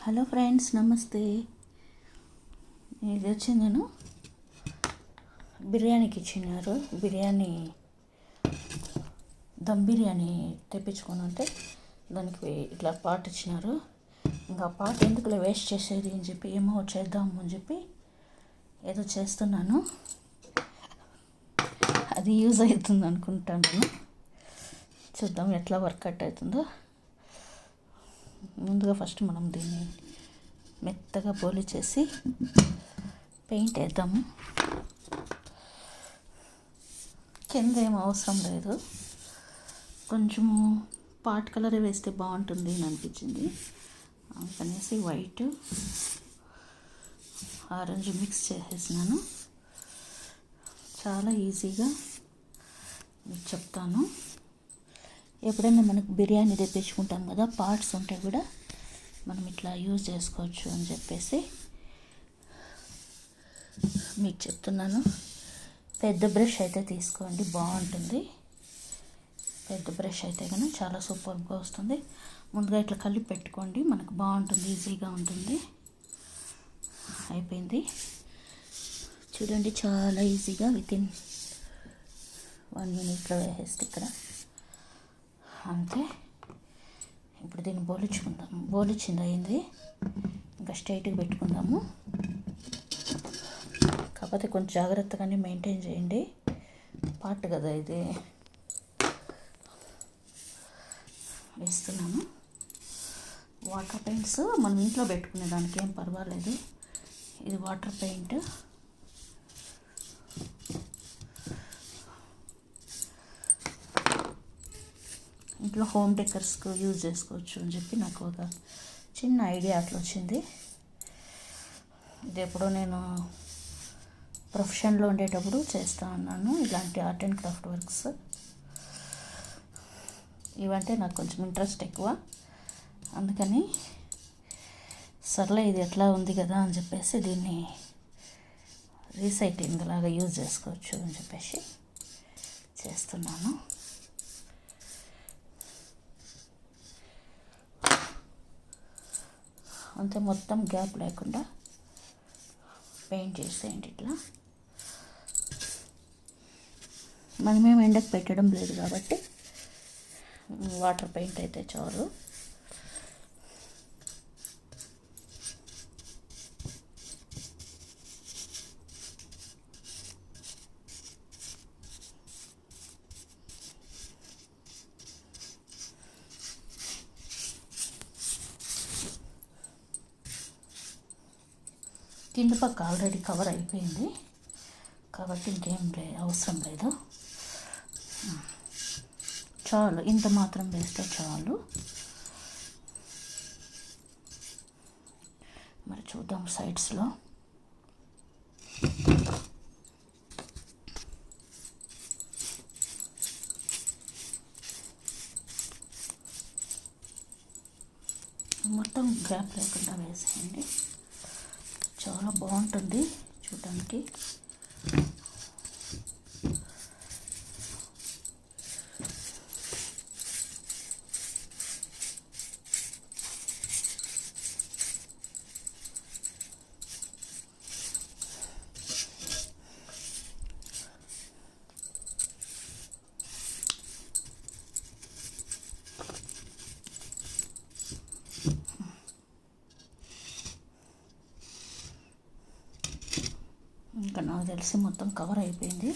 Hello friends, నమస్తే. ఇది వచ్చి నేను బిర్యానీకి ఇచ్చినారు. దమ్ బిర్యానీ తెప్పించుకొని ఉంటే దానికి ఇట్లా పాట్ ఇచ్చినారు. ఇంకా పాట్ ఎందుకులే వేస్ట్ చేసేది అని చెప్పి ఏమో చేద్దాము అని చెప్పి ఏదో చేస్తున్నాను. అది యూజ్ అవుతుంది అనుకుంటాను. చూద్దాం ఎట్లా వర్కౌట్ అవుతుందో. ముందుగా ఫస్ట్ మనం దీన్ని మెత్తగా పోలి చేసి పెయింట్ వేద్దాము. కింద ఏం అవసరం లేదు, కొంచెము పాట్ కలర్ వేస్తే బాగుంటుంది అని అనిపించింది. అందుకనేసి వైట్ ఆరెంజ్ మిక్స్ చేసేసినాను. చాలా ఈజీగా మీకు చెప్తాను. ఎప్పుడైనా మనకు బిర్యానీ తెప్పించుకుంటాం కదా, పార్ట్స్ ఉంటే కూడా మనం ఇట్లా యూజ్ చేసుకోవచ్చు అని చెప్పేసి మీకు చెప్తున్నాను. పెద్ద బ్రష్ అయితే తీసుకోండి, బాగుంటుంది. పెద్ద బ్రష్ అయితే కనుక చాలా సూపర్గా వస్తుంది. ముందుగా ఇట్లా కలిపి పెట్టుకోండి, మనకు బాగుంటుంది, ఈజీగా ఉంటుంది. అయిపోయింది చూడండి, చాలా ఈజీగా వితిన్ 1 minute వేసేస్తే ఇక్కడ అంతే. ఇప్పుడు దీన్ని బోలిచ్చింది అయింది. ఇంకా స్ట్రైట్గా పెట్టుకుందాము. కాకపోతే కొంచెం జాగ్రత్తగానే మెయింటైన్ చేయండి, పార్ట్ కదా ఇది. వేస్తున్నాను. వాటర్ పెయింట్స్ మనం ఇంట్లో పెట్టుకునే దానికి ఏం పర్వాలేదు. ఇది వాటర్ పెయింట్. ఇంట్లో హోమ్ డెకర్స్కు యూజ్ చేసుకోవచ్చు అని చెప్పి నాకు ఒక చిన్న ఐడియా అట్లా వచ్చింది. ఇది ఎప్పుడో నేను ప్రొఫెషన్లో ఉండేటప్పుడు చేస్తూ ఉన్నాను ఇలాంటి ఆర్ట్ అండ్ క్రాఫ్ట్ వర్క్స్. ఇవంటే నాకు కొంచెం ఇంట్రెస్ట్ ఎక్కువ. అందుకని సర్లే ఇది ఎట్లా ఉంది కదా అని చెప్పేసి దీన్ని రీసైక్లింగ్ లాగా యూజ్ చేసుకోవచ్చు అని చెప్పేసి చేస్తున్నాను. అంతే, మొత్తం గ్యాప్ లేకుండా పెయింట్ చేసేయండి ఇట్లా. మనమేం ఎండకు పెట్టడం లేదు కాబట్టి వాటర్ పెయింట్ అయితే చాలు. కింద పక్క ఆల్రెడీ కవర్ అయిపోయింది కాబట్టి ఇంకేం అవసరం లేదు. చాలు, ఇంత మాత్రం వేస్తే చాలు. మరి చూద్దాం సైడ్స్లో. మొత్తం గ్యాప్ లేకుండా వేసేయండి, చాలా బాగుంటుంది చూడడానికి. ఇంకా నాకు తెలిసి మొత్తం కవర్ అయిపోయింది.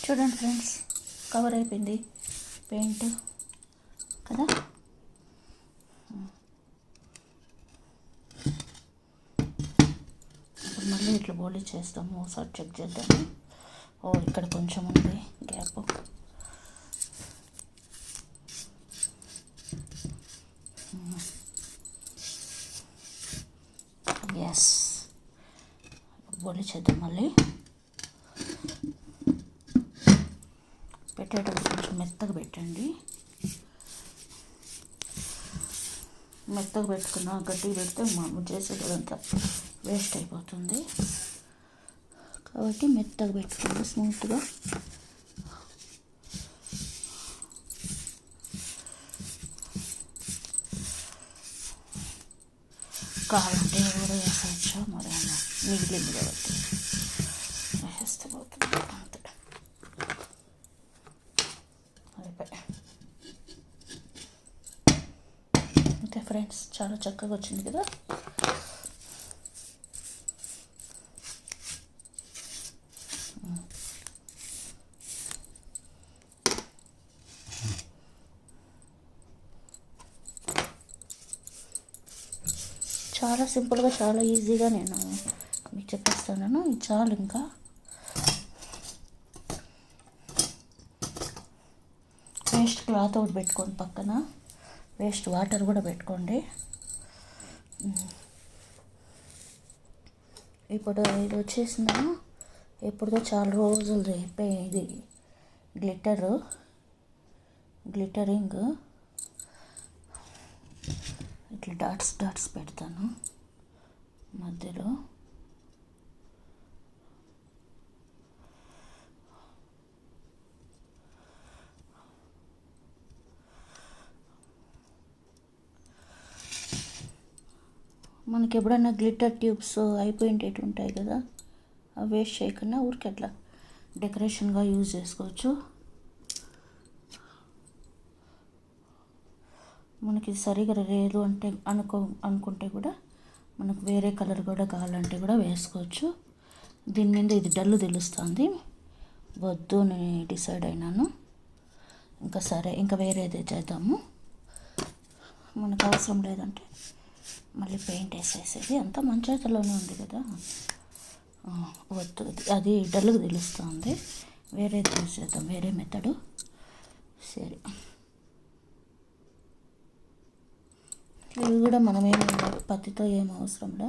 చూడండి ఫ్రెండ్స్, కవర్ అయిపోయింది పెయింట్ కదా. మళ్ళీ ఇట్లా బోలీ చేస్తాము, ఒకసారి చెక్ చేద్దాము. ఇక్కడ కొంచెం ఉంది గ్యాప్. ఎస్, బోలీ చేద్దాం. మళ్ళీ పెట్టేటప్పుడు కొంచెం మెత్తగా పెట్టండి. మెత్తగా పెట్టుకున్నా గట్టిగా పెడితే మనం చేసేదంతా వేస్ట్ అయిపోతుంది. కాబట్టి మెత్తగా పెట్టుకున్నా స్మూత్గా. కావాలంటే కూడా వేసేయచ్చు, మరి మిగిలింది కాబట్టి వేసేస్తే పోతుంది అంతే. అయిపోయి అంతే ఫ్రెండ్స్, చాలా చక్కగా వచ్చింది కదా. చాలా సింపుల్గా, చాలా ఈజీగా నేను మీకు చెప్పేస్తున్నాను. ఇది చాలు. ఇంకా వేస్ట్ క్లాత్ ఒకటి పెట్టుకోండి పక్కన, వేస్ట్ వాటర్ కూడా పెట్టుకోండి. ఇప్పుడు ఇది వచ్చేసిందా, ఎప్పుడుదో చాలా రోజులు అయిపోయి ఇది గ్లిటరింగ్ ఇట్లా డాట్స్ పెడతాను మధ్యలో. మనకి ఎప్పుడన్నా గ్లిటర్ ట్యూబ్స్ అయిపోయింటేటి ఉంటాయి కదా, అవి వేస్ట్ చేయకుండా ఊరికి అట్లా డెకరేషన్గా యూజ్ చేసుకోవచ్చు. మనకి సరిగా లేదు అంటే అనుకుంటే కూడా మనకు వేరే కలర్ కూడా కావాలంటే కూడా వేసుకోవచ్చు. దీని మీద ఇది డల్లు తెలుస్తుంది, వద్దు నేను డిసైడ్ అయినాను. ఇంకా సరే, ఇంకా వేరేదే చేద్దాము. మనకు అవసరం లేదంటే మళ్ళీ పెయింట్ వేసేసేది, అంతా మన చేతిలోనే ఉంది కదా. వద్దు, అది డల్లుగా తెలుస్తుంది, వేరేది యూజ్ చేద్దాం, వేరే మెథడు. సరే, ఇవి కూడా మనమేమి పత్తితో ఏం అవసరంలే,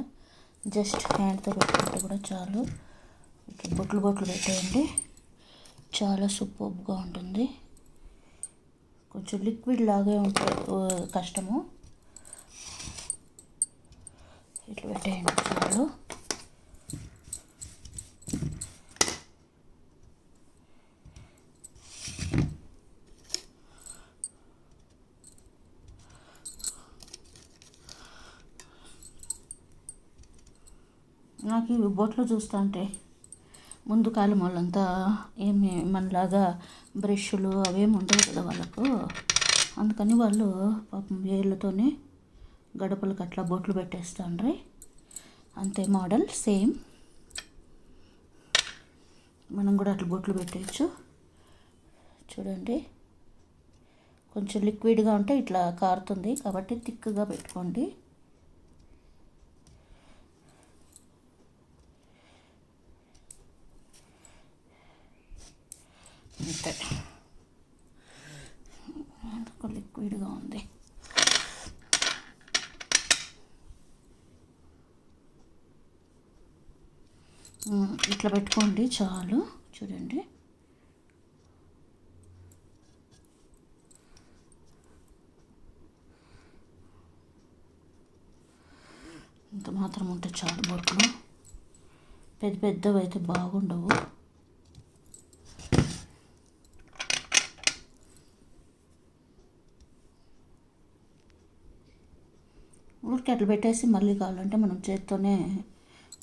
జస్ట్ హ్యాండ్తో పెట్టుకుంటే కూడా చాలు. ఇట్లా బొట్లు పెట్టేయండి, చాలా సూపర్గా ఉంటుంది. కొంచెం లిక్విడ్ లాగే ఉంటుంది, కష్టము. ఇట్లా పెట్టేయండి చాలు. నాకు ఇవి బొట్లు చూస్తుంటే ముందు కాలం వాళ్ళంతా ఏమి మనలాగా బ్రష్లు అవేమి ఉండవు కదా వాళ్ళకు, అందుకని వాళ్ళు పాపం వేళ్ళతోనే గడపలకు అట్లా బొట్లు పెట్టేస్తాండ్రి. అంతే మోడల్ సేమ్, మనం కూడా అట్లా బొట్లు పెట్టేయచ్చు. చూడండి, కొంచెం లిక్విడ్గా ఉంటే ఇట్లా కారుతుంది కాబట్టి థిక్గా పెట్టుకోండి. అంతే, లిక్విడ్గా ఉంది. ఇట్లా పెట్టుకోండి చాలు. చూడండి, ఇంత మాత్రం ఉంటే చాలు బొట్లు. పెద్దవి అయితే బాగుండవు. ఊరికి అట్లా పెట్టేసి మళ్ళీ కావాలంటే మనం చేత్తోనే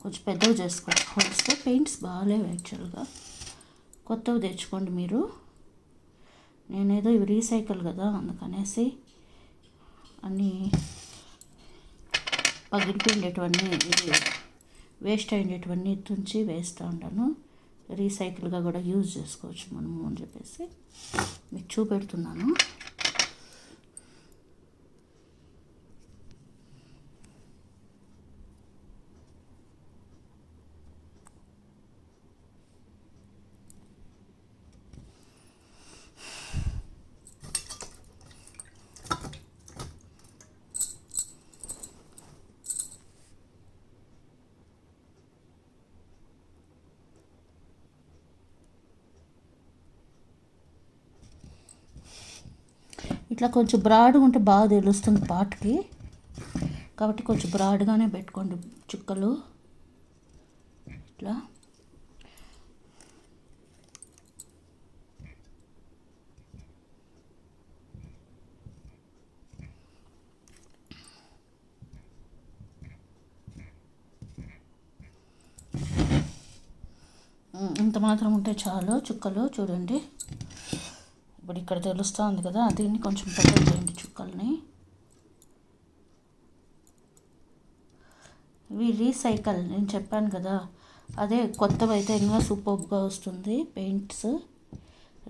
కొంచెం పెద్దవి చేసుకోవచ్చు. హోల్స్తో పెయింట్స్ బాగాలేవు యాక్చువల్గా, కొత్తవి తెచ్చుకోండి మీరు. నేనేదో ఇవి రీసైకిల్ కదా అందుకనేసి అన్నీ పగిలిపోయేటవన్నీ, ఇది వేస్ట్ అయ్యేటవన్నీ తుంచి వేస్తూ ఉంటాను. రీసైకిల్గా కూడా యూజ్ చేసుకోవచ్చు మనము అని చెప్పేసి మీకు చూపెడుతున్నాను. ఇట్లా కొంచెం బ్రాడ్గా ఉంటే బాగా తెలుస్తుంది పాటకి. కాబట్టి కొంచెం బ్రాడ్గానే పెట్టుకోండి చుక్కలు ఇట్లా. ఇంత మాత్రం ఉంటే చాలు చుక్కలు. చూడండి ఇప్పుడు ఇక్కడ తెలుస్తూ ఉంది కదా, దీన్ని కొంచెం పెద్ద చేయండి చుక్కల్ని. ఇవి రీసైకిల్ నేను చెప్పాను కదా, అదే కొత్తవి అయితే ఇంకా సూపర్గా వస్తుంది పెయింట్స్.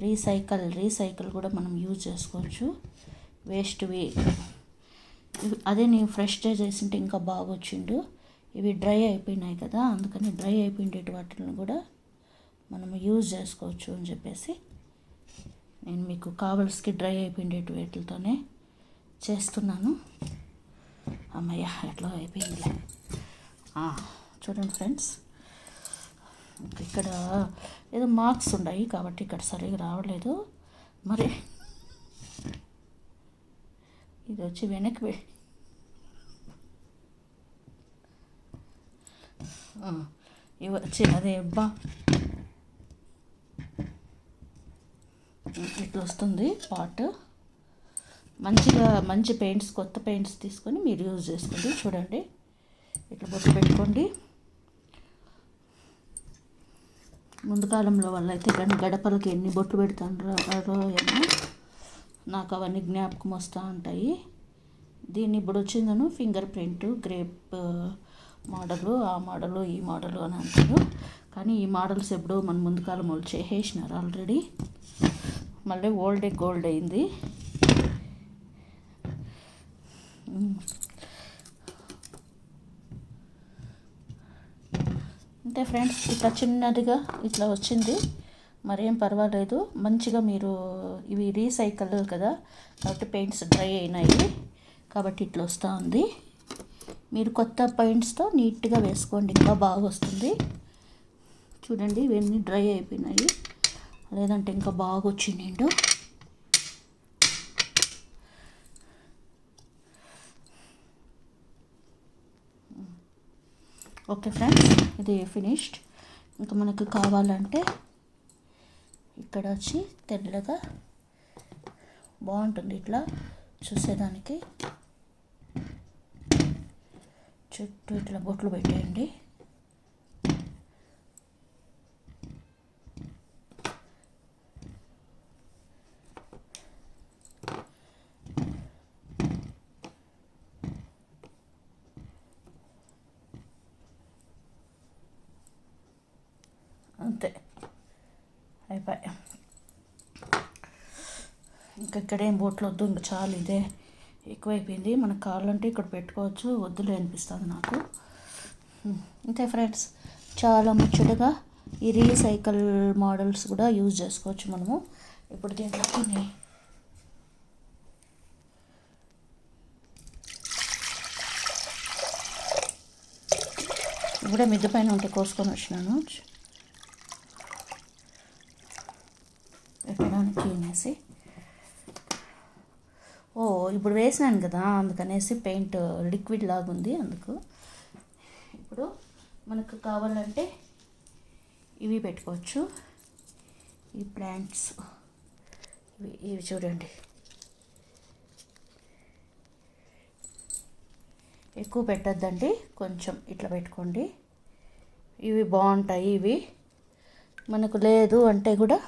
రీసైకిల్ కూడా మనం యూజ్ చేసుకోవచ్చు. వేస్ట్వి అదే నేను ఫ్రెష్గా చేసింటే ఇంకా బాగా వచ్చిండు. ఇవి డ్రై అయిపోయినాయి కదా, అందుకని డ్రై అయిపోయిండే వాటిని కూడా మనం యూజ్ చేసుకోవచ్చు అని చెప్పేసి నేను మీకు కావలసికి డ్రై అయిపోయిండే వీటితోనే చేస్తున్నాను. అమ్మయ్య ఎట్లా అయిపోయింది. చూడండి ఫ్రెండ్స్, ఇక్కడ ఏదో మార్క్స్ ఉన్నాయి కాబట్టి ఇక్కడ సరిగా రావలేదు. మరి ఇది వచ్చి వెనక్కి ఇవి వచ్చి అదే అబ్బా ఇట్లా వస్తుంది పాట్. మంచి పెయింట్స్, కొత్త పెయింట్స్ తీసుకొని మీరు యూజ్ చేసుకోండి. చూడండి ఇట్లా బొట్టు పెట్టుకోండి. ముందు కాలంలో వాళ్ళైతే కానీ గడపలకి ఎన్ని బొట్లు పెడతారో ఏమో, నాకు అవన్నీ జ్ఞాపకం వస్తూ ఉంటాయి. దీన్ని ఇప్పుడు వచ్చిందను ఫింగర్ ప్రింట్ గ్రేప్ మోడలు, ఆ మోడలు ఈ మోడలు అని అంటారు. కానీ ఈ మోడల్స్ ఎప్పుడో మన ముందు కాలం వాళ్ళు చేసేసినారు ఆల్రెడీ. మళ్ళీ ఓల్డ్ గోల్డ్ అయింది. అంతే ఫ్రెండ్స్, ఇట్లా చిన్నదిగా ఇట్లా వచ్చింది, మరేం పర్వాలేదు. మంచిగా మీరు ఇవి రీసైకిల్ కదా కాబట్టి పెయింట్స్ డ్రై అయినాయి కాబట్టి ఇట్లా వస్తూ ఉంది. మీరు కొత్త పెయింట్స్తో నీట్గా వేసుకోండి, ఇంకా బాగా వస్తుంది. చూడండి ఇవన్నీ డ్రై అయిపోయినాయి, లేదంటే ఇంకా బాగా వచ్చిండు. ఓకే ఫ్రెండ్స్, ఇది ఫినిష్డ్. ఇంకా మనకు కావాలంటే ఇక్కడ వచ్చి తెల్లగా బాగుంటుంది ఇట్లా చూసేదానికి. చుట్టూ ఇట్లా బొట్లు పెట్టేయండి. అంతే అయిపోయి. ఇంకా ఇక్కడేం బోట్లు వద్దు, ఇంకా చాలు, ఇదే ఎక్కువైపోయింది. మనకు కావాలంటే ఇక్కడ పెట్టుకోవచ్చు, వద్దులే అనిపిస్తుంది నాకు. అంతే ఫ్రెండ్స్, చాలా ముచ్చటగా ఈ రీసైకిల్ మోడల్స్ కూడా యూజ్ చేసుకోవచ్చు మనము. ఇప్పుడు దీంట్లోకి ఇప్పుడే మిద్దె పైన ఉంటే కోసుకొని వచ్చినాను పెట్టడానికి అనేసి. ఇప్పుడు వేసినాను కదా అందుకనేసి పెయింట్ లిక్విడ్ లాగుంది అందుకు. ఇప్పుడు మనకు కావాలంటే ఇవి పెట్టుకోవచ్చు, ఈ ప్లాంట్స్ ఇవి చూడండి. ఎక్కువ పెట్టద్దండి, కొంచెం ఇట్లా పెట్టుకోండి. ఇవి బాగుంటాయి. ఇవి మనకు లేదు అంటే కూడా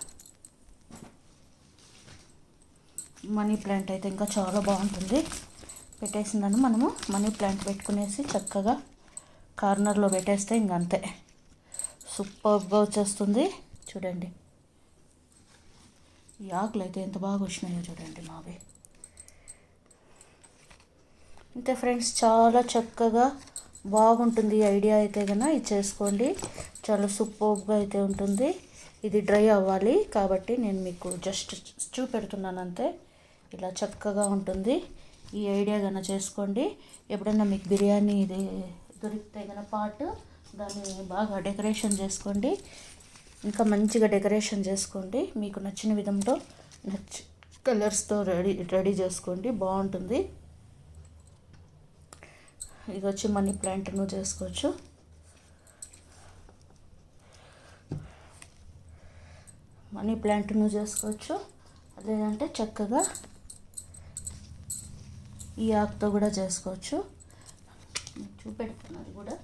మనీ ప్లాంట్ అయితే ఇంకా చాలా బాగుంటుంది. పెట్టేసిందని మనము మనీ ప్లాంట్ పెట్టుకునేసి చక్కగా కార్నర్లో పెట్టేస్తే ఇంక అంతే, సూపర్గా వచ్చేస్తుంది. చూడండి ఈ ఆకులు అయితే ఎంత బాగా వచ్చినాయో చూడండి మావి. అంతే ఫ్రెండ్స్, చాలా చక్కగా బాగుంటుంది. ఈ ఐడియా అయితే కనుక ఇది చేసుకోండి, చాలా సూపర్గా అయితే ఉంటుంది. ఇది డ్రై అవ్వాలి కాబట్టి నేను మీకు జస్ట్ చూపెడుతున్నాను అంతే. ఇలా చక్కగా ఉంటుంది. ఈ ఐడియా కనుక చేసుకోండి. ఎప్పుడైనా మీకు బిర్యానీ ఇది దొరికితే కనుక పాట్, దాన్ని బాగా డెకరేషన్ చేసుకోండి. ఇంకా మంచిగా డెకరేషన్ చేసుకోండి, మీకు నచ్చిన విధంలో కలర్స్తో రెడీ చేసుకోండి, బాగుంటుంది. ఇది వచ్చి మనీ ప్లాంట్ నువ్వు చేసుకోవచ్చు. మనీ ప్లాంట్ నువ్వు చేసుకోవచ్చు, లేదంటే చక్కగా ఈ ఆకుతో కూడా చేసుకోవచ్చు. చూపెడుతున్నది కూడా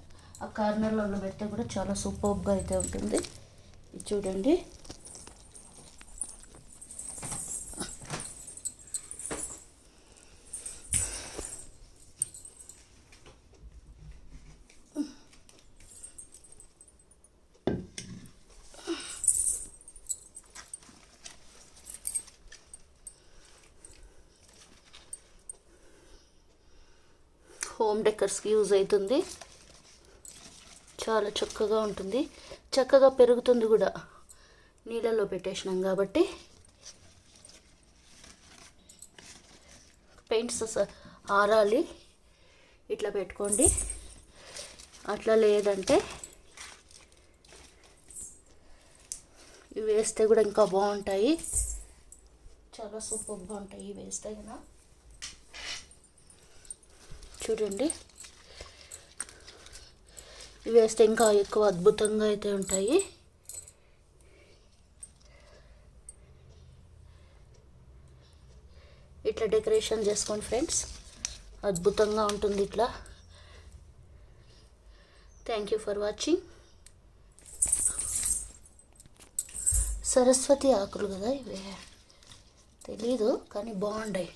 ఆ కార్నర్లో పెడితే కూడా చాలా సూపర్గా అయితే ఉంటుంది. ఇది చూడండి. హోమ్ డెకర్స్కి యూజ్ అవుతుంది, చాలా చక్కగా ఉంటుంది, చక్కగా పెరుగుతుంది కూడా నీళ్ళల్లో పెట్టేసినాం కాబట్టి. పెయింట్స్ ఆరాలి, ఇట్లా పెట్టుకోండి. అట్లా లేదంటే ఇవి వేస్తే కూడా ఇంకా బాగుంటాయి, చాలా సూపర్గా ఉంటాయి ఇవి వేస్తే కదా. చూడండి, ఇవి వేస్తే ఇంకా ఎక్కువ అద్భుతంగా అయితే ఉంటాయి. ఇట్లా డెకరేషన్ చేసుకోండి ఫ్రెండ్స్, అద్భుతంగా ఉంటుంది ఇట్లా. Thank you for watching. Saraswati ఆకులు కదా ఇవి, తెలీదు కానీ బాగుంటాయి.